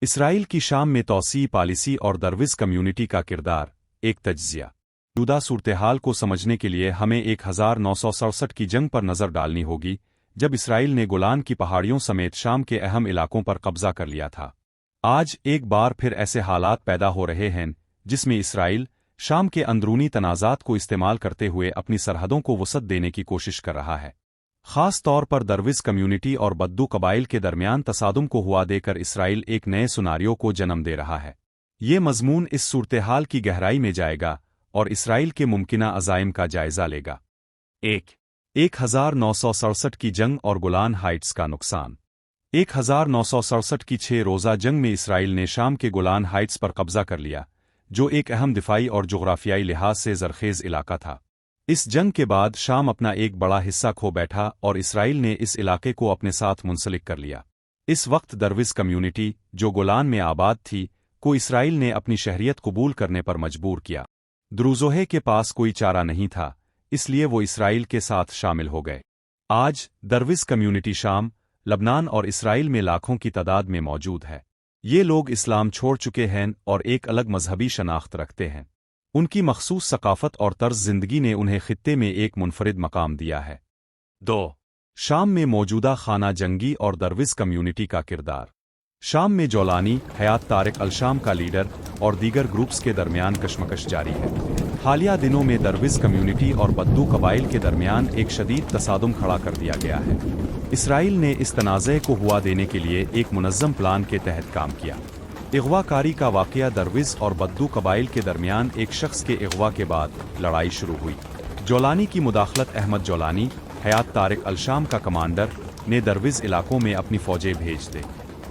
اسرائیل کی شام میں توسیع پالیسی اور دروز کمیونٹی کا کردار ایک تجزیہ۔ موجودہ صورتحال کو سمجھنے کے لیے ہمیں 1967 کی جنگ پر نظر ڈالنی ہوگی، جب اسرائیل نے گولان کی پہاڑیوں سمیت شام کے اہم علاقوں پر قبضہ کر لیا تھا۔ آج ایک بار پھر ایسے حالات پیدا ہو رہے ہیں جس میں اسرائیل شام کے اندرونی تنازعات کو استعمال کرتے ہوئے اپنی سرحدوں کو وسعت دینے کی کوشش کر رہا ہے۔ خاص طور پر دروز کمیونٹی اور بدو قبائل کے درمیان تصادم کو ہوا دے کر اسرائیل ایک نئے سناریو کو جنم دے رہا ہے۔ یہ مضمون اس صورتحال کی گہرائی میں جائے گا اور اسرائیل کے ممکنہ عزائم کا جائزہ لے گا۔ 1967 کی جنگ اور گولان ہائٹس کا نقصان۔ 1967 کی 6 روزہ جنگ میں اسرائیل نے شام کے گولان ہائٹس پر قبضہ کر لیا، جو ایک اہم دفاعی اور جغرافیائی لحاظ سے زرخیز علاقہ تھا۔ اس جنگ کے بعد شام اپنا ایک بڑا حصہ کھو بیٹھا اور اسرائیل نے اس علاقے کو اپنے ساتھ منسلک کر لیا۔ اس وقت دروز کمیونٹی، جو گولان میں آباد تھی، کو اسرائیل نے اپنی شہریت قبول کرنے پر مجبور کیا۔ دروزوہے کے پاس کوئی چارہ نہیں تھا، اس لیے وہ اسرائیل کے ساتھ شامل ہو گئے۔ آج دروز کمیونٹی شام، لبنان اور اسرائیل میں لاکھوں کی تعداد میں موجود ہے۔ یہ لوگ اسلام چھوڑ چکے ہیں اور ایک الگ مذہبی شناخت رکھتے ہیں۔ ان کی مخصوص ثقافت اور طرز زندگی نے انہیں خطے میں ایک منفرد مقام دیا ہے۔ 2. شام میں موجودہ خانہ جنگی اور دروز کمیونٹی کا کردار۔ شام میں جولانی، حیات طارق الشام کا لیڈر اور دیگر گروپس کے درمیان کشمکش جاری ہے۔ حالیہ دنوں میں دروز کمیونٹی اور بدو قبائل کے درمیان ایک شدید تصادم کھڑا کر دیا گیا ہے۔ اسرائیل نے اس تنازع کو ہوا دینے کے لیے ایک منظم پلان کے تحت کام کیا۔ اغوا کاری کا واقعہ دروز اور بدو قبائل کے درمیان ایک شخص کے اغوا کے بعد لڑائی شروع ہوئی۔ جولانی کی مداخلت احمد جولانی، حیات طارق الشام کا کمانڈر، نے دروز علاقوں میں اپنی فوجیں بھیج دیں۔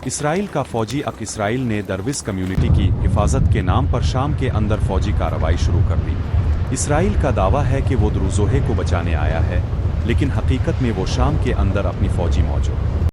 اسرائیل کا فوجی اسرائیل نے دروز کمیونٹی کی حفاظت کے نام پر شام کے اندر فوجی کارروائی شروع کر دی۔ اسرائیل کا دعویٰ ہے کہ وہ دروزوہے کو بچانے آیا ہے، لیکن حقیقت میں وہ شام کے اندر اپنی فوجی موجود